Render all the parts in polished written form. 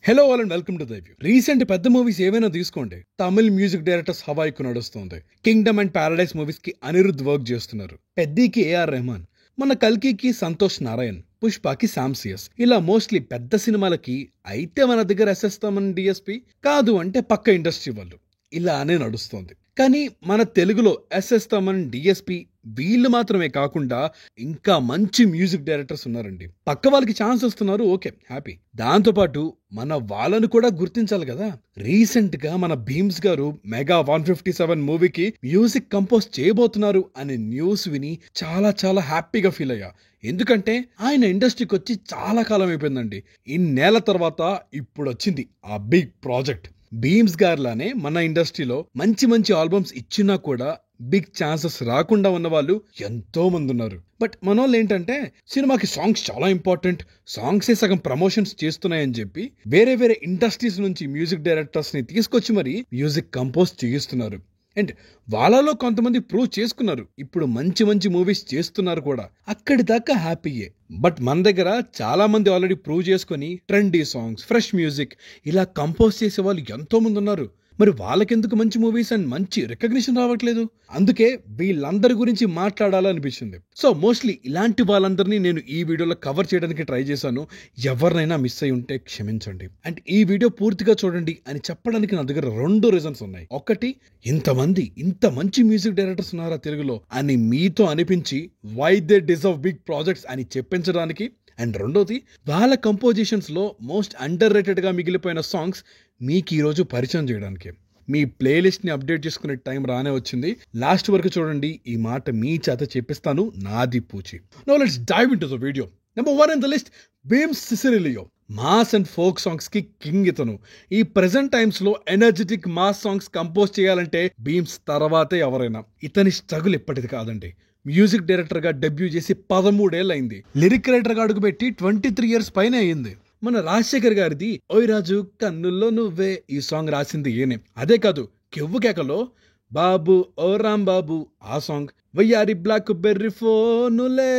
Hello all and welcome to the view. Recent పెద్ద movies ఏవైనా తీసుకోండి, తమిళ్ మ్యూజిక్ డైరెక్టర్స్ హవా ఎక్కువ నడుస్తుంది. కింగ్డమ్ అండ్ ప్యారడైస్ మూవీస్ కి అనిరుద్ధ్ వర్క్ చేస్తున్నారు. పెద్దీకి ఏఆర్ రెహమాన్, మన కల్కికి సంతోష్ నారాయణ్, పుష్పకి శామ్సియస్. ఇలా మోస్ట్లీ పెద్ద సినిమాలకి అయితే మన దగ్గర ఎస్ఎస్ తమన్ డిఎస్పి, కాదు అంటే పక్క ఇండస్ట్రీ వాళ్ళు, ఇలానే నడుస్తోంది. కానీ మన తెలుగులో ఎస్ఎస్ తమన్ డిఎస్పి వీళ్ళు మాత్రమే కాకుండా ఇంకా మంచి మ్యూజిక్ డైరెక్టర్స్ ఉన్నారండి. పక్క వాళ్ళకి ఛాన్స్ వస్తున్నారు, ఓకే హ్యాపీ. దాంతోపాటు మన వాళ్ళను కూడా గుర్తించాలి కదా. రీసెంట్ గా మన భీమ్స్ గారు మెగా 157 మూవీకి మ్యూజిక్ కంపోజ్ చేయబోతున్నారు అనే న్యూస్ విని చాలా చాలా హ్యాపీగా ఫీల్ అయ్యా. ఎందుకంటే ఆయన ఇండస్ట్రీకి వచ్చి చాలా కాలం అయిపోయిందండి. ఇన్నేళ్ల తర్వాత ఇప్పుడు వచ్చింది ఆ బిగ్ ప్రాజెక్ట్. భీమ్స్ గారిలానే మన ఇండస్ట్రీలో మంచి మంచి ఆల్బమ్స్ ఇచ్చినా కూడా బిగ్ ఛాన్సెస్ రాకుండా ఉన్న వాళ్ళు ఎంతో మంది ఉన్నారు. బట్ మనోళ్ళు ఏంటంటే సినిమాకి సాంగ్స్ చాలా ఇంపార్టెంట్, సాంగ్సే సగం ప్రమోషన్స్ చేస్తున్నాయని చెప్పి వేరే వేరే ఇండస్ట్రీస్ నుంచి మ్యూజిక్ డైరెక్టర్స్ ని తీసుకొచ్చి మరి మ్యూజిక్ కంపోజ్ చేయిస్తున్నారు. అండ్ వాళ్ళలో కొంతమంది ప్రూవ్ చేసుకున్నారు, ఇప్పుడు మంచి మంచి మూవీస్ చేస్తున్నారు కూడా. అక్కడి దాకా హ్యాపీయే. బట్ మన దగ్గర చాలా మంది ఆల్రెడీ ప్రూవ్ చేసుకుని ట్రెండీ సాంగ్స్, ఫ్రెష్ మ్యూజిక్ ఇలా కంపోజ్ చేసే వాళ్ళు ఎంతో మంది ఉన్నారు. మరి వాళ్ళకెందుకు మంచి మూవీస్ అండ్ మంచి రికగ్నిషన్ రావట్లేదు? అందుకే వీళ్ళందరి గురించి మాట్లాడాలనిపించింది. సో మోస్ట్లీ ఇలాంటి వాళ్ళందరినీ నేను ఈ వీడియోలో కవర్ చేయడానికి ట్రై చేశాను. ఎవరినైనా మిస్ అయి ఉంటే క్షమించండి. అండ్ ఈ వీడియో పూర్తిగా చూడండి అని చెప్పడానికి నా దగ్గర 2 రీజన్స్ ఉన్నాయి. ఒకటి, ఇంత మంచి మ్యూజిక్ డైరెక్టర్స్ ఉన్నారా తెలుగులో అని మీతో అనిపించి why they deserve big projects అని చెప్పించడానికి. అండ్ రెండోది, వాళ్ళ కంపోజిషన్స్ లో మోస్ట్ అండర్ రేటెడ్ గా మిగిలిపోయిన సాంగ్స్ మీకు ఈ రోజు పరిచయం చేయడానికి. మీ ప్లేలిస్ట్ ని అప్డేట్ చేసుకునే టైం రానే వచ్చింది. లాస్ట్ వరకు చూడండి, ఈ మాట మీ చేత చెప్పిస్తాను, నాది పూచి. Now let's dive into the video. Number 1 in the list, Bheems Ceciroleo. Mass and folk songs కి కింగ్ ఇతను. ఈ ప్రెసెంట్ టైమ్స్ లో ఎనర్జెటిక్ మాస్ సాంగ్స్ కంపోజ్ చేయాలంటే భీమ్స్ తర్వాతే ఎవరైనా. ఇతని స్ట్రగుల్ ఎప్పటిది కాదండి. మ్యూజిక్ డైరెక్టర్ గా డెబ్యూ చేసి 13 ఏళ్ళు అయింది. లిరిక్ రైటర్ గా అడుగుపెట్టి 23 ఇయర్స్ పైన అయింది. మన రాజశేఖర్ గారిది ఓయ్ రాజు కన్నుల్లో నువ్వే ఈ సాంగ్ రాసింది ఈయనే. అదే కాదు, కెవ్వు కేకలో బాబు ఓ రామ్ బాబు ఆ సాంగ్, వయ్యారి బ్లాక్ బెర్రీ ఫోనులే,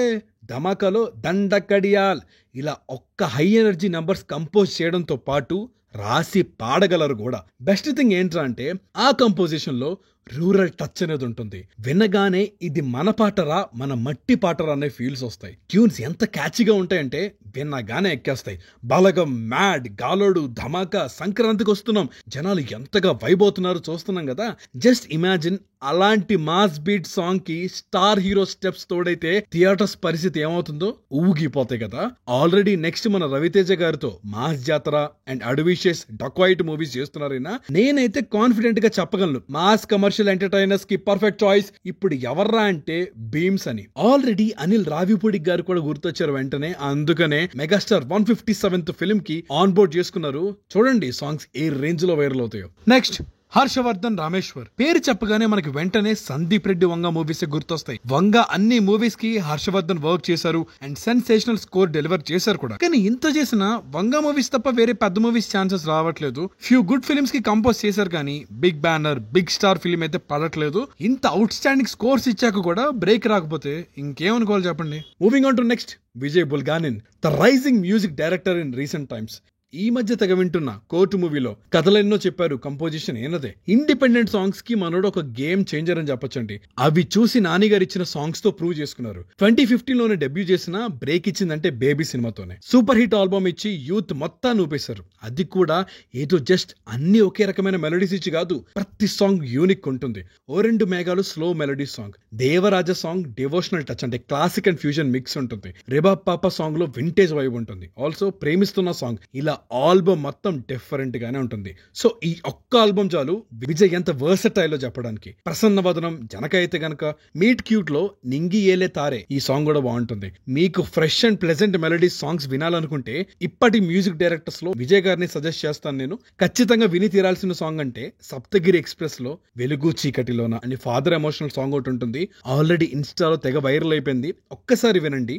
ధమాకాలో దండ కడియాల్, ఇలా ఒక్క హై ఎనర్జీ నంబర్స్ కంపోజ్ చేయడంతో పాటు రాసి పాడగలరు కూడా. బెస్ట్ థింగ్ ఏంట్రా అంటే ఆ కంపోజిషన్ లో రూరల్ టచ్ అనేది ఉంటుంది. వినగానే ఇది మన పాటరా, మన మట్టి పాటరా అనే ఫీల్స్ వస్తాయి. ట్యూన్స్ ఎంత క్యాచీగా ఉంటాయంటే వినగానే ఎక్కేస్తాయి. బలగం, మ్యాడ్, గాలోడు, ధమాకా, సంక్రాంతికి వస్తున్నాం, జనాలు ఎంతగా వైబ్ అవుతున్నారు చూస్తున్నాం కదా. జస్ట్ ఇమాజిన్ అలాంటి మాస్ బీట్ సాంగ్ కి స్టార్ హీరో స్టెప్స్ తోడైతే థియేటర్స్ పరిస్థితి ఏమవుతుందో ఊగిపోతాయి కదా. ఆల్రెడీ నెక్స్ట్ మన రవితేజ గారితో మాస్ జాతర అండ్ అడ్విషియస్ డక్వైట్ మూవీస్ చేస్తున్నారైనా నేనైతే కాన్ఫిడెంట్ గా చెప్పగలను, మాస్ కమర్షియల్ ఎంటర్టైనర్స్ కి పర్ఫెక్ట్ చాయిస్ ఇప్పుడు ఎవర్రా అంటే భీమ్స్ అని. ఆల్రెడీ అనిల్ రావిపూడి గారు కూడా గుర్తొచ్చారు వెంటనే. అందుకనే మెగాస్టార్ 157th ఫిల్మ్ కి ఆన్ బోర్డ్ చేసుకున్నారు. చూడండి సాంగ్స్ ఏ రేంజ్ లో వైరల్ అవుతాయో. నెక్స్ట్, హర్షవర్ధన్ రామేశ్వర్. పేరు చెప్పగానే మనకి వెంటనే సందీప్ రెడ్డి వంగ మూవీస్ గుర్తొస్తాయి. వంగ అన్ని మూవీస్ కి హర్షవర్ధన్ వర్క్ చేశారు అండ్ సెన్సేషనల్ స్కోర్ డెలివర్ చేశారు కూడా. కానీ ఇంత చేసిన వంగ మూవీస్ తప్ప వేరే పెద్ద మూవీస్ ఛాన్సెస్ రావట్లేదు. ఫ్యూ గుడ్ ఫిల్మ్స్ కి కంపోజ్ చేశారు కానీ big banner, big star film అయితే పడట్లేదు. ఇంత అవుట్ స్టాండింగ్ స్కోర్స్ ఇచ్చాక కూడా బ్రేక్ రాకపోతే ఇంకేమనుకోవాలి చెప్పండి. Moving on to next, Vijay Bulganin, the rising music director in recent times. ఈ మధ్య తెగ వింటున్న కోర్టు మూవీలో కథలెన్నో చెప్పారు, కంపోజిషన్ ఏనదే. ఇండిపెండెంట్ సాంగ్స్ కి మనోడు ఒక గేమ్ చేంజర్ అని చెప్పొచ్చండి. అవి చూసి నాని గారు ఇచ్చిన సాంగ్స్ తో ప్రూవ్ చేసుకున్నారు. 2015లోనే డెబ్యూ చేసిన బ్రేక్ ఇచ్చిందంటే బేబీ సినిమాతోనే. సూపర్ హిట్ ఆల్బమ్ ఇచ్చి యూత్ మొత్తాన్ని ఊపేశారు. అది కూడా ఏదో జస్ట్ అన్ని ఒకే రకమైన మెలోడీస్ ఇచ్చి కాదు, ప్రతి సాంగ్ యూనిక్ ఉంటుంది. ఓ 2 మేఘాలు slow melody song, Devaraja song devotional touch అంటే క్లాసిక్ అండ్ ఫ్యూజన్ మిక్స్ ఉంటుంది. రేబాబ్ పాప సాంగ్ లో వింటేజ్ వైబ్ ఉంటుంది. ఆల్సో ప్రేమిస్తున్న సాంగ్, ఇలా ఆల్బమ్ మొత్తం డిఫరెంట్ గానే ఉంటుంది. సో ఈ ఒక్క ఆల్బమ్ చాలు విజయ్ ఎంత వర్సటైల్ చెప్పడానికి. ప్రసన్న వదనం, జనక అయితే గనక మీట్ క్యూట్ లో నింగి ఏలే తారే ఈ సాంగ్ కూడా బాగుంటుంది. మీకు fresh and pleasant melody songs వినాలనుకుంటే ఇప్పటి మ్యూజిక్ డైరెక్టర్స్ లో విజయ్ గారిని సజెస్ట్ చేస్తాను నేను. ఖచ్చితంగా విని తీరాల్సిన సాంగ్ అంటే సప్తగిరి ఎక్స్ప్రెస్ లో వెలుగు చీకటిలోన అని ఫాదర్ ఎమోషనల్ సాంగ్ ఒకటి ఉంటుంది. ఆల్రెడీ ఇన్స్టాలో తెగ వైరల్ అయిపోయింది, ఒక్కసారి వినండి.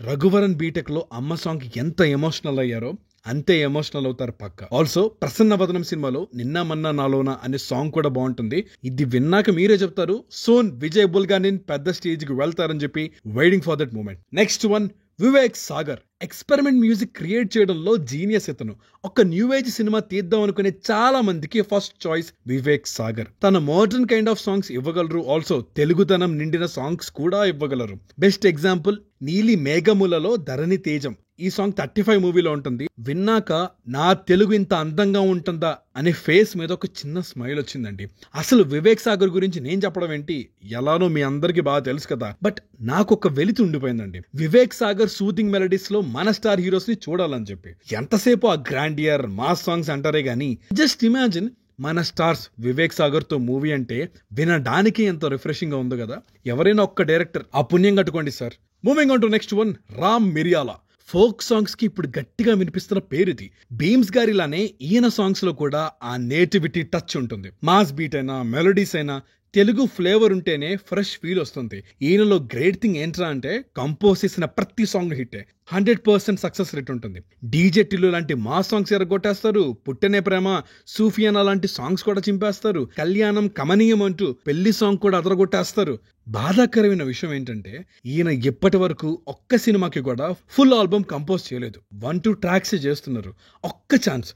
రఘువరన్ బీటెక్ లో అమ్మ సాంగ్ ఎంత ఎమోషనల్ అయ్యారో అంతే ఎమోషనల్ అవుతారు పక్క. ఆల్సో ప్రసన్న వదనం సినిమాలో నిన్న మన్నా నాలోనా అనే సాంగ్ కూడా బాగుంటుంది. ఇది విన్నాక మీరే చెప్తారు సోన్ విజయ్ బుల్గానిన్ పెద్ద స్టేజ్ కి వెళ్తారని చెప్పి waiting for that moment. Next one, Vivek Sagar experiment music create చేయడంలో జీనియస్ ఇతను. ఒక న్యూ ఏజ్ సినిమా తీద్దాం అనుకునే చాలా మందికి ఫస్ట్ చాయిస్ వివేక్ సాగర్. తన మోడర్న్ కైండ్ ఆఫ్ సాంగ్స్ ఇవ్వగలరు, ఆల్సో తెలుగుతనం నిండిన సాంగ్స్ కూడా ఇవ్వగలరు. బెస్ట్ ఎగ్జాంపుల్ నీలి మేఘములలో ధరణి తేజం. ఈ సాంగ్ 35 మూవీలో ఉంటుంది. విన్నాక నా తెలుగు ఇంత అందంగా ఉంటుందా అనే ఫేస్ మీద ఒక చిన్న స్మైల్ వచ్చిందండి. అసలు వివేక్ సాగర్ గురించి నేను చెప్పడం ఏంటి, ఎలానో మీ అందరికి బాగా తెలుసు కదా, బట్ నాకు ఒక వెలితి ఉండిపోయిందండి. వివేక్ సాగర్ సూదింగ్ మెలడీస్ లో మన స్టార్ హీరోస్ ని చూడాలని చెప్పి. ఎంతసేపు ఆ గ్రాండియర్ మాస్ సాంగ్స్ అంటారే గానీ, జస్ట్ ఇమాజిన్ మన స్టార్స్ వివేక్ సాగర్ తో మూవీ అంటే వినడానికి ఎంత రిఫ్రెషింగ్ గా ఉందో కదా. ఎవరైనా ఒక్క డైరెక్టర్ ఆ పుణ్యం కట్టుకోండి sir. Moving on to next one, Ram Miriyala. Folk songs కి ఇప్పుడు గట్టిగా వినిపిస్తున్న పేరుది. బీమ్స్ గారిలానే ఈయన సాంగ్స్ లో కూడా ఆ నేటివిటీ టచ్ ఉంటుంది. మాస్ బీట్ అయినా మెలోడీస్ అయినా తెలుగు ఫ్లేవర్ ఉంటేనే ఫ్రెష్ ఫీల్ వస్తుంది. ఈయనలో గ్రేట్ థింగ్ ఏంట్రా అంటే కంపోజ్ చేసిన ప్రతి సాంగ్ హిట్టే. 100% సక్సెస్ రేట్ ఉంటుంది. డీజే టిల్లు లాంటి మా సాంగ్స్ ఎరగొట్టేస్తారు. పుట్టనే ప్రేమ, సూఫియానా లాంటి సాంగ్స్ కూడా చింపేస్తారు. కళ్యాణం కమనీయం అంటూ పెళ్లి సాంగ్ కూడా అదరగొట్టేస్తారు. బాధాకరమైన విషయం ఏంటంటే ఈయన ఇప్పటి వరకు ఒక్క సినిమాకి కూడా ఫుల్ ఆల్బమ్ కంపోజ్ చేయలేదు. 1-2 ట్రాక్స్ చేస్తున్నారు. ఒక్క ఛాన్స్,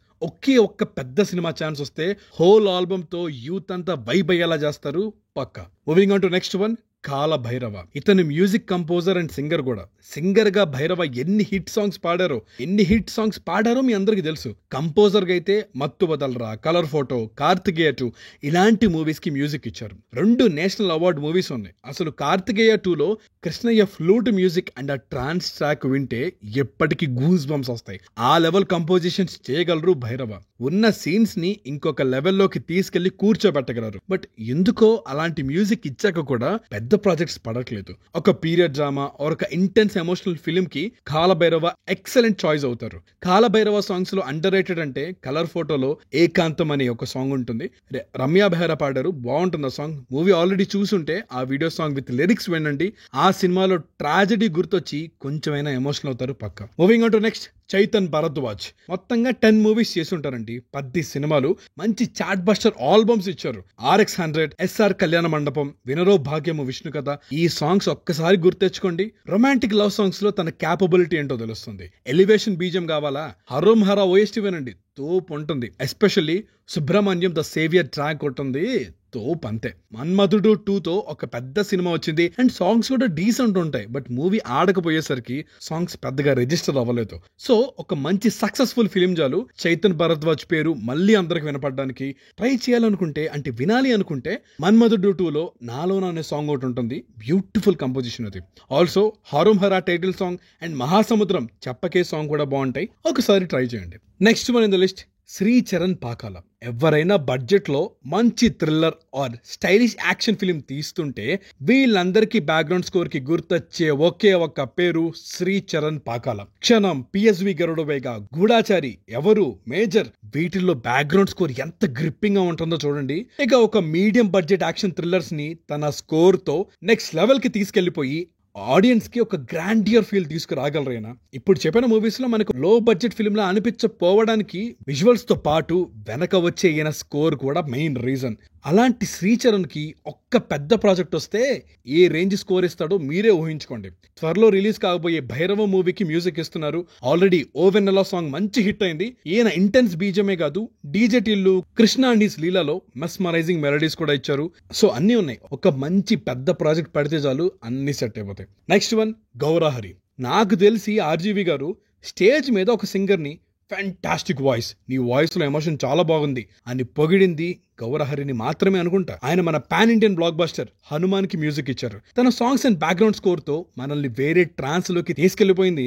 ఒక్క పెద్ద సినిమా ఛాన్స్ వస్తే హోల్ ఆల్బమ్ తో యూత్ అంతా వైబ్ అయ్యేలా చేస్తారు పక్కా. Moving on to next one, Kaala Bhairava. ఇతను మ్యూజిక్ కంపోజర్ అండ్ సింగర్ కూడా. సింగర్ గా భైరవ ఎన్ని హిట్ సాంగ్స్ పాడారో మీ అందరికి తెలుసు. కంపోజర్ గా అయితే మత్తు వదలరా, కలర్ ఫోటో, కార్తికేయ 2 ఇలాంటి మూవీస్ కి మ్యూజిక్ ఇచ్చారు. 2 నేషనల్ అవార్డు మూవీస్ ఉన్నాయి. అసలు కార్తికేయ 2లో కృష్ణయ్య ఫ్లూట్ మ్యూజిక్ అండ్ ఆ ట్రాన్స్ ట్రాక్ వింటే ఎప్పటికీ గూస్ బంప్స్ వస్తాయి. ఆ లెవెల్ కంపోజిషన్స్ చేయగలరు భైరవ. ఉన్న సీన్స్ ని ఇంకొక లెవెల్లోకి తీసుకెళ్లి కూర్చోబెట్టగలరు. బట్ ఎందుకో అలాంటి మ్యూజిక్ ఇచ్చాక కూడా పెద్ద ప్రాజెక్ట్స్ పడట్లేదు. ఒక పీరియడ్ డ్రామా ఆర్ ఒక ఇంటెన్స్ ఎమోషనల్ ఫిల్మ్ కి కాలభైరవ ఎక్సలెంట్ చాయిస్ అవుతారు. కాలభైరవ సాంగ్స్ లో అండర్ రేటెడ్ అంటే కలర్ ఫోటోలో ఏకాంతం అనే ఒక సాంగ్ ఉంటుంది. రమ్య బెహ్రా పాడారు, బాగుంటుంది ఆ సాంగ్. మూవీ ఆల్రెడీ చూసుంటే ఆ వీడియో సాంగ్ విత్ లిరిక్స్ వినండి. ఆ సినిమాలో ట్రాజెడీ గుర్తొచ్చి కొంచెమైనా ఎమోషనల్ అవుతారు పక్క. Moving on to next, Chaitan Bharadwaj. మొత్తంగా 10 మూవీస్ చేసి ఉంటారండి, 10 సినిమాలు, మంచి చాట్ బస్టర్ ఆల్బమ్స్ ఇచ్చారు. RX100, SR కళ్యాణ మండపం, వినరో భాగ్యము, విష్ణు కథ. ఈ సాంగ్స్ ఒక్కసారి గుర్తెచ్చుకోండి. రొమాంటిక్ లవ్ సాంగ్స్ లో తన క్యాపబిలిటీ ఏంటో తెలుస్తుంది. ఎలివేషన్ బీజం కావాలా, హరోం హరా OST వినండి, తోపు ఉంటుంది. Especially Subrahmanyam the saviour track ఉంటుంది, తోపు అంతే. మన్మధుడు 2తో ఒక పెద్ద సినిమా వచ్చింది అండ్ సాంగ్స్ కూడా డీసెంట్ ఉంటాయి. బట్ మూవీ ఆడకపోయేసరికి సాంగ్స్ పెద్దగా రిజిస్టర్ అవ్వలేదు. సో ఒక మంచి సక్సెస్ఫుల్ ఫిలిం చాలు చైతన్ భరద్వాజ్ పేరు మళ్ళీ అందరికి వినపడడానికి. ట్రై చేయాలనుకుంటే అంటే వినాలి అనుకుంటే మన్మధుడు 2లో నాలోన అనే సాంగ్ ఒకటి ఉంటుంది, బ్యూటిఫుల్ కంపోజిషన్ అది. Also Harom Hara title song and Mahasamudram చెప్పకే సాంగ్ కూడా బాగుంటాయి, ఒకసారి ట్రై చేయండి. Next one in the list, Sri Charan Pakala. ఎవరైనా బడ్జెట్ లో మంచి thriller or stylish action film తీస్తుంటే వీళ్ళందరికీ బ్యాక్గ్రౌండ్ స్కోర్ కి గుర్తొచ్చే ఒకే ఒక్క పేరు శ్రీ చరణ్ పాకాల. క్షణం, PSV గరుడవేగ, గూఢాచారి, ఎవరు, మేజర్, వీటిల్లో బ్యాక్గ్రౌండ్ స్కోర్ ఎంత గ్రిప్పింగ్ గా ఉంటుందో చూడండి. ఇక ఒక మీడియం బడ్జెట్ యాక్షన్ థ్రిల్లర్స్ ని తన స్కోర్ తో నెక్స్ట్ లెవెల్ కి తీసుకెళ్లిపోయి ఆడియన్స్ కి ఒక గ్రాండియర్ ఫీల్ తీసుకురాగలరైనా. ఇప్పుడు చెప్పిన మూవీస్ లో మనకు లో బడ్జెట్ ఫిల్మ్ లా అనిపించపోవడానికి విజువల్స్ తో పాటు వెనక వచ్చే ఈయన స్కోర్ కూడా మెయిన్ రీజన్. అలాంటి శ్రీచరణ్ కి ఒక్క పెద్ద ప్రాజెక్ట్ వస్తే ఏ రేంజ్ స్కోర్ ఇస్తాడో మీరే ఊహించుకోండి. త్వరలో రిలీజ్ కాబోయే భైరవ మూవీకి మ్యూజిక్ ఇస్తున్నారు. ఆల్రెడీ ఓవెన్నెలా సాంగ్ మంచి హిట్ అయింది. ఈయన ఇంటెన్స్ బీజమే కాదు, DJ Tillu, Krishna and his లీలాలో మెస్మరైజింగ్ మెలడీస్ కూడా ఇచ్చారు. సో అన్ని ఉన్నాయి. ఒక మంచి పెద్ద ప్రాజెక్ట్ పడితే చాలు అన్ని సెట్ అయిపోతాయి. Next one, Gaurahari. నాకు తెలిసి RGV గారు స్టేజ్ మీద ఒక సింగర్ ని ఫ్యాంటాస్టిక్ వాయిస్, నీ వాయిస్ లో ఎమోషన్ చాలా బాగుంది అని పొగిడింది గౌరహరిని మాత్రమే అనుకుంటా. ఆయన మన pan Indian block buster Hanuman కి మ్యూజిక్ ఇచ్చారు. తన సాంగ్స్ అండ్ బ్యాక్గ్రౌండ్ స్కోర్ తో మనల్ని వేరే ట్రాన్స్ లోకి తీసుకెళ్లిపోయింది.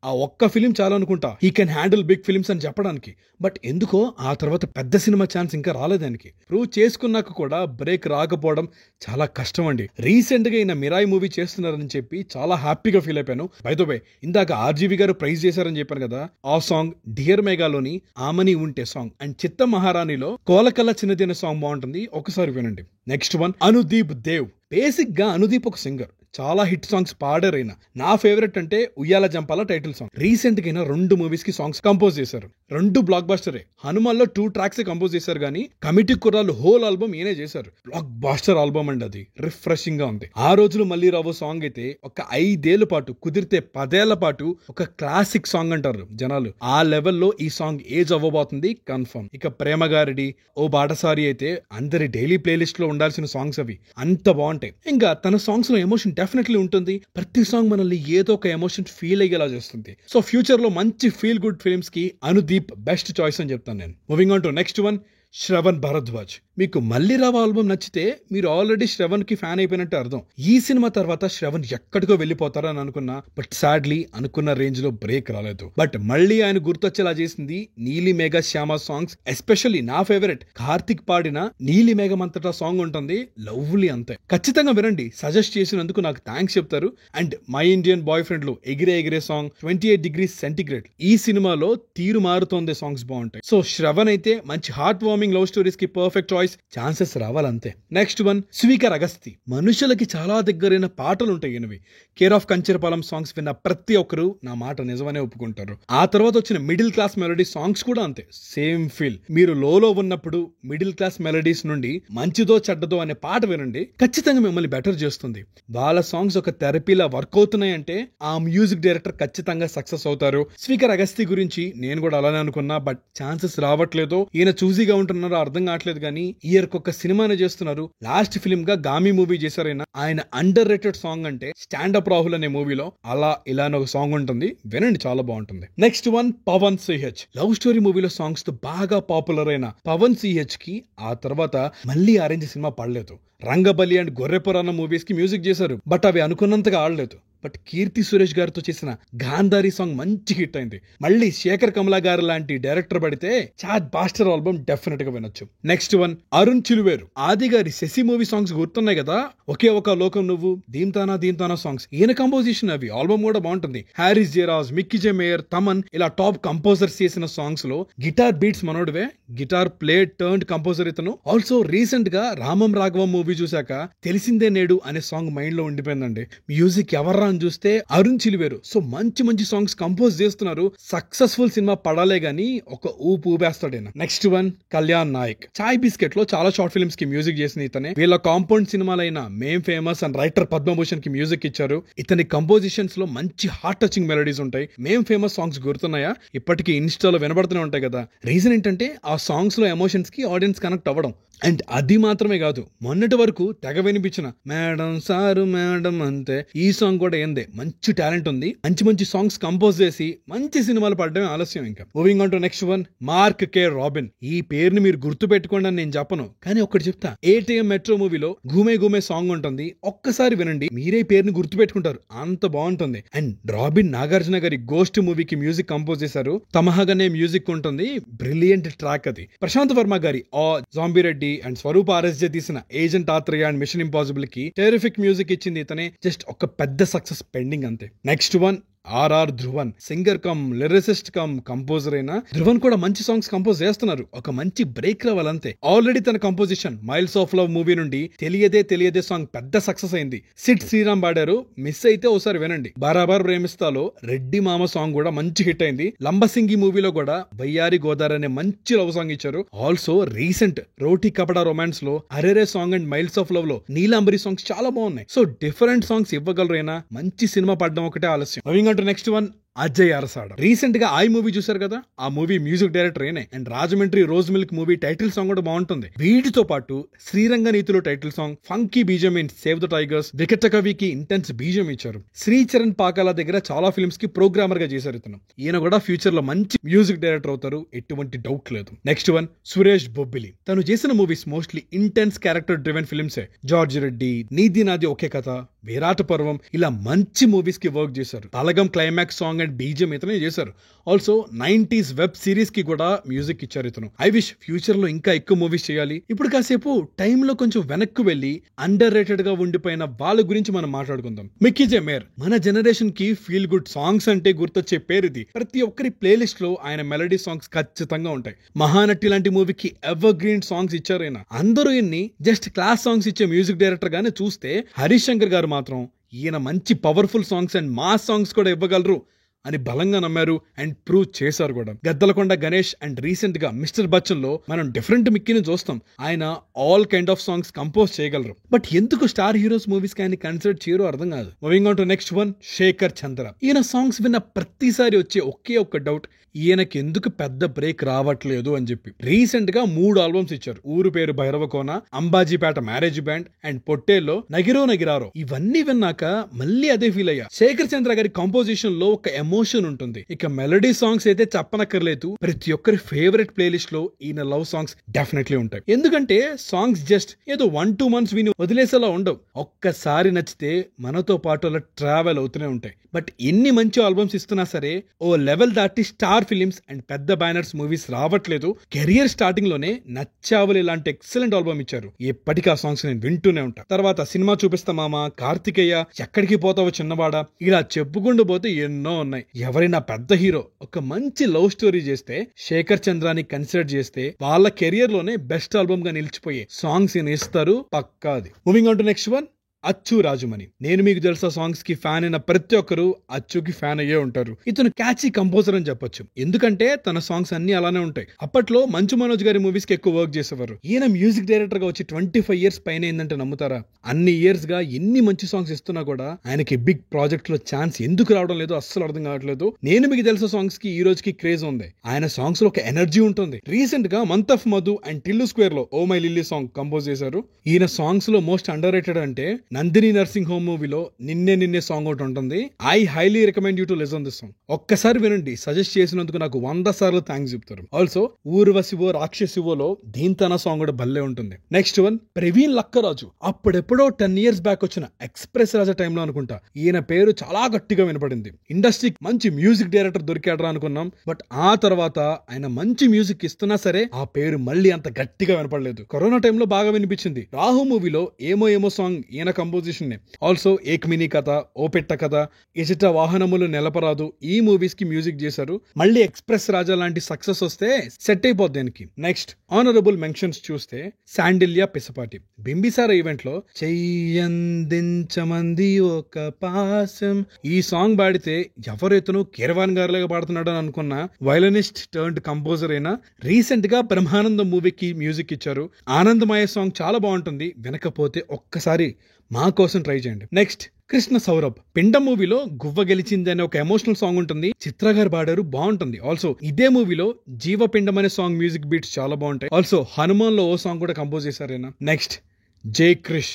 ఆ ఒక్క ఫిలిం చాలా అనుకుంటా he can handle big films అని చెప్పడానికి. బట్ ఎందుకో ఆ తర్వాత పెద్ద సినిమా ఛాన్స్ ఇంకా రాలేదానికి. ప్రూవ్ చేసుకున్నాక కూడా బ్రేక్ రాకపోవడం చాలా కష్టం అండి. రీసెంట్ గా ఈయన మిరాయి మూవీ చేస్తున్నారని చెప్పి చాలా హ్యాపీగా ఫీల్ అయిపోయాను. బై ద వే, ఇందాక RGV గారు ప్రైజ్ చేశారని చెప్పాను కదా, ఆ సాంగ్ డియర్ మేఘాలోని ఆమని ఉంటే సాంగ్ అండ్ చిత్త మహారాణిలో కోలకల్ల చిన్నది అనే సాంగ్ బాగుంటుంది, ఒకసారి వినండి. Next one, Anudeep Dev. Basic గా అనుదీప్ ఒక సింగర్, చాలా హిట్ సాంగ్స్ పాడారైనా నా ఫేవరెట్ అంటే ఉయ్యాల జంపాల టైటిల్ సాంగ్. రీసెంట్ గా 2 మూవీస్ కి సాంగ్స్ కంపోజ్ చేశారు. 2 బ్లాక్ బస్టరే. హనుమాన్లో 2 ట్రాక్స్ కంపోజ్ చేశారు కానీ కమిటీ కుర్రాళ్ళు హోల్ ఆల్బమ్ ఈయనే చేశారు. బ్లాక్ బాస్టర్ ఆల్బమ్ అండి, అది రిఫ్రెషింగ్ గా ఉంది. ఆ రోజులు మళ్ళీ రావో సాంగ్ అయితే ఒక 5 ఏళ్ల పాటు, కుదిరితే 10 ఏళ్ల పాటు ఒక క్లాసిక్ సాంగ్ అంటారు జనాలు. ఆ లెవెల్లో ఈ సాంగ్ ఏజ్ అవ్వబోతుంది కన్ఫర్మ్. ఇక ప్రేమగారిడి, ఓ బాటసారి అయితే అందరి డైలీ ప్లేలిస్ట్ లో ఉండాల్సిన సాంగ్స్ అవి. అంత బాగుంటాయి. ఇంకా తన సాంగ్స్ లో ఎమోషన్ డెఫినెట్లీ ఉంటుంది. ప్రతి సాంగ్ మనల్ని ఏదో ఒక ఎమోషన్ ఫీల్ అయ్యేలా చేస్తుంది. సో ఫ్యూచర్ లో మంచి ఫీల్ గుడ్ ఫిల్మ్స్ కి అనుదీప్ బెస్ట్ చాయిస్ అని చెప్తాను నేను. Moving on to next one, Shravan Bharadwaj. మీకు మళ్ళీ రావ ఆల్బమ్ నచ్చితే మీరు ఆల్రెడీ శ్రవణ్ కి ఫ్యాన్ అయిపోయినట్టు అర్థం. ఈ సినిమా తర్వాత శ్రవణ్ ఎక్కడికో వెళ్ళిపోతారని అనుకున్నా, బట్ సాడ్లీ అనుకున్న రేంజ్ లో బ్రేక్ రాలేదు. బట్ మళ్ళీ ఆయన గుర్తొచ్చేలా చేసింది నీలి మేఘ శ్యామ సాంగ్స్. ఎస్పెషల్లీ నా ఫేవరెట్ కార్తిక్ పాడిన నీలి మేఘమంతటా సాంగ్ ఉంటుంది, లవ్లీ అంతే. ఖచ్చితంగా వినండి. సజెస్ట్ చేసినందుకు నాకు థ్యాంక్స్ చెప్తారు. And my Indian boy friend లో ఎగిరే ఎగిరే సాంగ్, 28 degrees Centigrade, ఈ సినిమాలో తీరు మారుతోంది సాంగ్స్ బాగుంటాయి. సో శ్రవణ్ అయితే మంచి హార్ట్ వార్మింగ్ లవ్ స్టోరీస్ కి పర్ఫెక్ట్ చాయిస్. ఛాన్సెస్ రావాలంతే. Next one, Sweekar Agasthi. మనుషులకి చాలా దగ్గరైన పాటలు ఉంటాయి ఈయనవి. కేర్ ఆఫ్ కంచరపాలెం సాంగ్స్ విన్న ప్రతి ఒక్కరు నా మాట నిజమనే ఒప్పుకుంటారు. ఆ తర్వాత వచ్చిన మిడిల్ క్లాస్ మెలోడీ సాంగ్స్ కూడా అంతే, సేమ్ ఫీల్. మీరు లోలో ఉన్నప్పుడు మిడిల్ క్లాస్ మెలోడీస్ నుండి మంచిదో చెడ్డదో అనే పాట వినండి, ఖచ్చితంగా మిమ్మల్ని బెటర్ చేస్తుంది. వాళ్ళ సాంగ్స్ ఒక థెరపీలా వర్క్ అవుతున్నాయంటే ఆ మ్యూజిక్ డైరెక్టర్ ఖచ్చితంగా సక్సెస్ అవుతారు. స్పీకర్ అగస్తి గురించి నేను కూడా అలానే అనుకున్నా, బట్ ఛాన్సెస్ రావట్లేదు. ఈయన చూజీగా ఉంటున్నారో అర్థం కావట్లేదు కానీ ఇయర్ ఒక సినిమానే చేస్తున్నారు. లాస్ట్ ఫిల్మ్ గా గామి మూవీ చేశారైనా. ఆయన అండర్ రేటెడ్ సాంగ్ అంటే స్టాండప్ రాహుల్ అనే మూవీలో అలా ఇలా ఒక సాంగ్ ఉంటుంది, వినండి, చాలా బాగుంటుంది. Next one, Pavan CH. Love story మూవీలో సాంగ్స్ తో బాగా పాపులర్ అయిన పవన్ సిహెచ్ కి ఆ తర్వాత మళ్ళీ అరేంజ్ సినిమా పడలేదు. రంగబలి అండ్ గొర్రెపురాణ మూవీస్ కి మ్యూజిక్ చేశారు, బట్ అవి అనుకున్నంతగా ఆడలేదు. బట్ కీర్తి సురేష్ గారితో చేసిన గాంధారి సాంగ్ మంచి హిట్ అయింది. మళ్ళీ శేఖర్ కమలా గారు లాంటి డైరెక్టర్ పడితే చాట్ బాస్టర్ ఆల్బమ్ డెఫినెట్ గా వినొచ్చు. Next one, Arun Chiluveru. ఆది గారి శశి మూవీ సాంగ్స్ గుర్తున్నాయి కదా, ఒకే ఒక లోకం నువ్వు, దీంతానా దీంతానా సాంగ్స్ ఈయన కంపోజిషన్. అవి ఆల్బమ్ కూడా బాగుంటుంది. హ్యారిస్ జయరాజ్, మిక్కీ జే మేయర్, తమన్ ఇలా టాప్ కంపోజర్స్ చేసిన సాంగ్స్ లో గిటార్ బీట్స్ మనోడివే. గిటార్ ప్లే టర్న్ కంపోజర్ ఇతను. ఆల్సో రీసెంట్ గా రామం రాఘవం మూవీ చూశాక తెలిసిందే నేడు అనే సాంగ్ మైండ్ లో ఉండిపోయిందండి. మ్యూజిక్ ఎవర్రా అని చూస్తే అరుణ్ చిలువేరు. సో మంచి మంచి సాంగ్స్ కంపోజ్ చేస్తున్నారు. సక్సెస్ఫుల్ సినిమా పడాలే గానీ ఒక ఊపేస్తాడేనా. Next one, Kalyan Nayak. చాయ్ బిస్కెట్ లో చాలా షార్ట్ ఫిల్మ్స్ కి మ్యూజిక్ చేసిన ఇతనే. వీళ్ళ కాంపౌండ్ సినిమాలైన మేం ఫేమస్ అండ్ రైటర్ పద్మభూషణ్ కి మ్యూజిక్ ఇచ్చారు. ఇతని కంపోజిషన్స్ లో మంచి హార్ట్ టచింగ్ మెలోడీస్ ఉంటాయి. మేం ఫేమస్ సాంగ్స్ గుర్తున్నాయా? ఇప్పటికీ ఇన్స్టాలో వినబడుతూనే ఉంటాయి కదా. రీజన్ ఏంటంటే ఆ సాంగ్స్ లో ఎమోషన్స్ కి ఆడియన్స్ కనెక్ట్ అవ్వడం. అండ్ అది మాత్రమే కాదు, మొన్నటి వరకు తెగ వినిపించిన మేడం సారు మేడం అంతే ఈ సాంగ్ కూడా ఏందే మంచి టాలెంట్ ఉంది. మంచి మంచి సాంగ్స్ కంపోజ్ చేసి మంచి సినిమాలు పడడమే ఆలస్యం. ఇంకా moving on to next one, mark K robin. ఈ పేరుని మీరు గుర్తు పెట్టుకోండి అని నేను చెప్పను, కానీ ఒకటి చెప్తా. ఏటీఎం మెట్రో మూవీలో ఘూమే ఘూమే సాంగ్ ఉంటుంది, ఒక్కసారి వినండి, మీరే పేరుని గుర్తు పెట్టుకుంటారు, అంత బాగుంటుంది. అండ్ రాబిన్ నాగార్జున గారి గోస్ట్ మూవీకి మ్యూజిక్ కంపోజ్ చేశారు. తమహగానే మ్యూజిక్ ఉంటుంది, బ్రిలియంట్ ట్రాక్ అది. ప్రశాంత్ వర్మ గారి ఆ zombie Reddy and Swaroop RSJ తీసిన agent Athreya and mission impossible కి టెరిఫిక్ మ్యూజిక్ ఇచ్చింది ఇతనే. జస్ట్ ఒక పెద్ద సక్సెస్ పెండింగ్ అంతే. Next one, RR Dhruvan. Singer cum lyricist cum composer అయినా ధ్రువన్ కూడా మంచి సాంగ్స్ కంపోజ్ చేస్తున్నారు. ఒక మంచి బ్రేక్ రావాలంతే. ఆల్రెడీ తన composition miles of love movie నుండి తెలియదే తెలియదే సాంగ్ పెద్ద సక్సెస్ అయింది. సిడ్ శ్రీరామ్ పాడారు, మిస్ అయితే ఓసారి వినండి. బరాబర్ ప్రేమిస్తాలో రెడ్డి మామ సాంగ్ కూడా మంచి హిట్ అయింది. లంబసింగి మూవీలో కూడా బయ్యారి గోదావరి అనే మంచి లవ్ సాంగ్ ఇచ్చారు. Also recent Roti Kapada romance లో అరేరే song and miles of love లో నీలాంబరి సాంగ్స్ చాలా బాగున్నాయి. సో డిఫరెంట్ సాంగ్స్ ఇవ్వగలరైనా మంచి సినిమా పడడం ఒకటే ఆలస్యం. Next one, Ajay Arasada. Recent గా ఐ మూవీ చూసారు కదా, ఆ మూవీ మ్యూజిక్ డైరెక్టర్ ఏనే. And Rajahmundry rose milk movie title song కూడా బాగుంటుంది. వీటితో పాటు శ్రీరంగ నీతిలో title song, funky BGM in save the tigers, వికెట్ కవికి ఇంటెన్స్ బీజం ఇచ్చారు. శ్రీచరణ్ పాకాల దగ్గర చాలా ఫిల్మ్స్ కి ప్రోగ్రామర్ గా చేశారు ఇతను. ఈయన కూడా ఫ్యూచర్ లో మంచి మ్యూజిక్ డైరెక్టర్ అవుతారు, ఎటువంటి డౌట్ లేదు. Next one, Suresh Bobbili. తను చేసిన movies mostly intense character driven ఫిల్మ్సే. జార్జ్ రెడ్డి, నీది నాది ఒకే కథ, విరాట పర్వం ఇలా మంచి మూవీస్ కి వర్క్ చేశారు. తలగం క్లైమాక్స్ సాంగ్ అండ్ బీజియం ఇతనే చేశారు. ఆల్సో 90s వెబ్ సిరీస్ కి కూడా మ్యూజిక్ ఇచ్చారు ఇతను. ఐ విష్ ఫ్యూచర్ లో ఇంకా ఎక్కువ మూవీస్ చేయాలి. ఇప్పుడు కాసేపు టైమ్ లో కొంచెం వెనక్కు వెళ్లి అండర్ రేటెడ్ గా ఉండిపోయిన వాళ్ళ గురించి మనం మాట్లాడుకుందాం. Mickey J mayor. మన జనరేషన్ కి ఫీల్ గుడ్ సాంగ్స్ అంటే గుర్తొచ్చే పేరు ఇది. ప్రతి ఒక్కరి ప్లేలిస్ట్ లో ఆయన మెలడీ సాంగ్స్ ఖచ్చితంగా ఉంటాయి. మహానటి లాంటి మూవీకి ఎవర్ గ్రీన్ సాంగ్స్ ఇచ్చారైనా. అందరూ ఇన్ని జస్ట్ క్లాస్ సాంగ్స్ ఇచ్చే మ్యూజిక్ డైరెక్టర్ గానే చూస్తే హరీష్ శంకర్ గారు మాత్రం ఈయన మంచి powerful songs and mass songs కూడా ఇవ్వగలరు అని బలంగా నమ్మారు అండ్ ప్రూవ్ చేశారు కూడా. గద్దలకొండ గణేష్ అండ్ రీసెంట్ గా మిస్టర్ బచ్చన్ లో మనం డిఫరెంట్ మిక్కీని చూస్తాం. ఆయన all kind of songs compose చేయగలరు. బట్ ఎందుకు స్టార్ హీరోస్ మూవీస్ కి ఆయన కన్సిడర్ చేయరో అర్థం కాదు. Moving on to next one, Shekar Chandra. ఈయన సాంగ్స్ విన్న ప్రతిసారి వచ్చే ఒకే ఒక్క డౌట్, ఈయనకి ఎందుకు పెద్ద బ్రేక్ రావట్లేదు అని చెప్పి. రీసెంట్ గా 3 ఆల్బమ్స్ ఇచ్చారు. Ooru Peru Bhairavakona, Ambajipeta marriage band and పొట్టేల్లో నగిరో నగిరారో. ఇవన్నీ విన్నాక మళ్ళీ అదే ఫీల్ అయ్యా. శేఖర్ చంద్ర గారి కంపోజిషన్ లో ఒక ఎమోషన్ ఉంటుంది. ఇక మెలడీ సాంగ్స్ అయితే చెప్పనక్కర్లేదు. ప్రతి ఒక్కరి ఫేవరెట్ ప్లేలిస్ట్ లో ఈయన లవ్ సాంగ్స్ డెఫినెట్లీ ఉంటాయి. ఎందుకంటే సాంగ్స్ జస్ట్ ఏదో 1-2 months విని వదిలేసేలా ఉండవు. ఒక్కసారి నచ్చితే మనతో పాటు అలా ట్రావెల్ అవుతూనే ఉంటాయి. బట్ ఎన్ని మంచి ఆల్బమ్స్ ఇస్తున్నా సరే ఓ లెవెల్ దాటి స్టార్ ఫిలిమ్స్ అండ్ పెద్ద బ్యానర్స్ మూవీస్ రావట్లేదు. కెరియర్ స్టార్టింగ్ లోనే నచ్చావలి లాంటి ఎక్సలెంట్ ఆల్బమ్ ఇచ్చారు. ఎప్పటికీ ఆ సాంగ్స్ నేను వింటూనే ఉంటా. తర్వాత సినిమా చూపిస్తా మామ, కార్తికేయ, ఎక్కడికి పోతావో చిన్నవాడ, ఇలా చెప్పుకుంటూ పోతే ఎన్నో ఉన్నాయి. ఎవరైనా పెద్ద హీరో ఒక మంచి లవ్ స్టోరీ చేస్తే, శేఖర్ చంద్రాని కన్సిడర్ చేస్తే వాళ్ళ కెరియర్ లోనే బెస్ట్ ఆల్బమ్ గా నిలిచిపోయే సాంగ్స్ ఇస్తారు పక్కాది. Moving on to next one, Achu Rajamani. నేను మీకు తెలుసా సాంగ్స్ కి ఫ్యాన్ అయిన ప్రతి ఒక్కరు అచ్చుకి ఫ్యాన్ అయ్యే ఉంటారు. ఇతను క్యాచీ కంపోజర్ అని చెప్పొచ్చు. ఎందుకంటే తన సాంగ్స్ అన్ని అలానే ఉంటాయి. అప్పట్లో మంచు మనోజ్ గారి మూవీస్ కి ఎక్కువ వర్క్ చేసేవారు. ఈయన మ్యూజిక్ డైరెక్టర్ గా వచ్చి 25 years పైన ఏంటంటే నమ్ముతారా? అన్ని ఇయర్స్ గా ఎన్ని మంచి సాంగ్స్ ఇస్తున్నా కూడా ఆయనకి బిగ్ ప్రాజెక్ట్ లో ఛాన్స్ ఎందుకు రావడం లేదు అస్సలు అర్థం కావట్లేదు. నేను మీకు తెలుసా సాంగ్స్ కి ఈ రోజుకి క్రేజ్ ఉంది. ఆయన సాంగ్స్ లో ఒక ఎనర్జీ ఉంటుంది. రీసెంట్ గా month of Madhu and Tillu square లో oh my lily song compose చేశారు. ఈయన సాంగ్స్ లో మోస్ట్ అండర్ రేటెడ్ అంటే నందిని నర్సింగ్ హోమ్ మూవీలో నిన్నే నిన్నే సాంగ్ ఒకటి ఉంటుంది. I highly recommend you to listen this song. ఒక్కసారి వినండి. సజెస్ట్ చేసినందుకు నాకు 100 సార్లు థ్యాంక్స్ చెప్తారు. ఆల్సో ఊర్వశివో రాక్షసివోలో దీంతన సాంగ్ కూడా భలే ఉంటుంది. Next one, Praveen Lakkaraju. అప్పుడెప్పుడో 10 years బ్యాక్ వచ్చిన ఎక్స్ప్రెస్ రాజా టైంలో అనుకుంటా ఈయన పేరు చాలా గట్టిగా వినపడింది. ఇండస్ట్రీకి మంచి మ్యూజిక్ డైరెక్టర్ దొరికాడరా అనుకున్నాం. బట్ ఆ తర్వాత ఆయన మంచి మ్యూజిక్ ఇస్తున్నా సరే ఆ పేరు మళ్ళీ అంత గట్టిగా వినపడలేదు. కరోనా టైంలో బాగా వినిపించింది. రాహు మూవీలో ఏమో ఏమో సాంగ్ ఈయన కంపోజిషన్. ఆల్సో ఏక్మినీ కథ, ఓ పెట్ట కథ, ఎసిట వాహనములు నెలపరాదు, ఈ మూవీస్ కి మ్యూజిక్ చేశారు. మళ్ళీ ఎక్స్ప్రెస్ రాజా లాంటి సక్సెస్ వస్తే సెట్ అయిపోద్ది దానికి. నెక్స్ట్ ఆనరబుల్ మెన్షన్స్ చూస్తే శాండిల్య పిసపాటి. బింబిసార ఈవెంట్ లో చెయ్యందించమంది ఒక పాసం ఈ సాంగ్ పాడితే ఎవరైతేనో కీరవాన్ గారిలాగా పాడుతున్నాడు అని అనుకున్న వయలినిస్ట్ టర్న్డ్ కంపోజర్ అయినా రీసెంట్ గా బ్రహ్మానందం మూవీకి మ్యూజిక్ ఇచ్చారు. ఆనందమయ సాంగ్ చాలా బాగుంటుంది. వినకపోతే ఒక్కసారి మా కోసం ట్రై చేయండి. నెక్స్ట్ కృష్ణ సౌరభ్. పిండ మూవీలో గువ్వ గెలిచింది అనే ఒక ఎమోషనల్ సాంగ్ ఉంటుంది. చిత్ర గారు పాడారు, బాగుంటుంది. ఆల్సో ఇదే మూవీలో జీవపిండం అనే సాంగ్ మ్యూజిక్ బీట్స్ చాలా బాగుంటాయి. ఆల్సో హనుమాన్ లో ఓ సాంగ్ కూడా కంపోజ్ చేశారైనా. నెక్స్ట్ జై క్రిష్.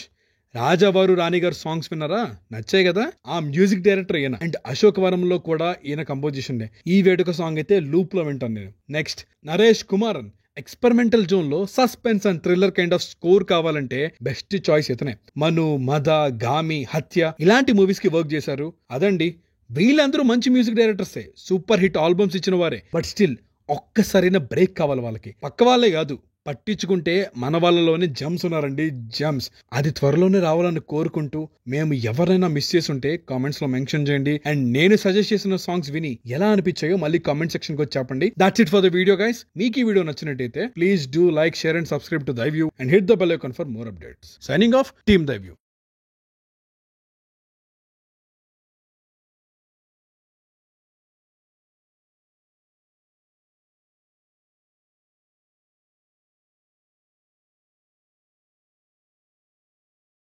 రాజావారు రాణిగారు సాంగ్స్ విన్నారా? నచ్చాయి కదా? ఆ మ్యూజిక్ డైరెక్టర్ ఈయన. అండ్ అశోకవరంలో కూడా ఈయన కంపోజిషన్. ఈ వేడుక సాంగ్ అయితే లూప్ లో వింటాను నేను. Next Naresh Kumaran. Experimental zone లో suspense and thriller kind of score కావాలంటే బెస్ట్ చాయిస్ ఇతనే. మను, మద, గామి, హత్య ఇలాంటి మూవీస్ కి వర్క్ చేశారు. అదండి, వీళ్ళందరూ మంచి మ్యూజిక్ డైరెక్టర్సే, సూపర్ హిట్ ఆల్బమ్స్ ఇచ్చిన వారే. బట్ స్టిల్ ఒక్కసారైనా బ్రేక్ కావాలి వాళ్ళకి. పక్క వాళ్ళే కాదు, పట్టించుకుంటే మన వాళ్ళలోనే జమ్స్ ఉన్నారండి, జమ్స్. అది త్వరలోనే రావాలని కోరుకుంటూ, మేము ఎవరైనా మిస్ చేసి ఉంటే కామెంట్స్ లో మెన్షన్ చేయండి. అండ్ నేను సజెస్ట్ చేసిన సాంగ్స్ విని ఎలా అనిపించాయో మళ్ళీ కామెంట్ సెక్షన్ కి వచ్చి చెప్పండి. That's it for the video guys. మీకు ఈ వీడియో నచ్చినట్టయితే please do like, share and subscribe to the view and hit the bell icon for more updates. Signing off, team the view.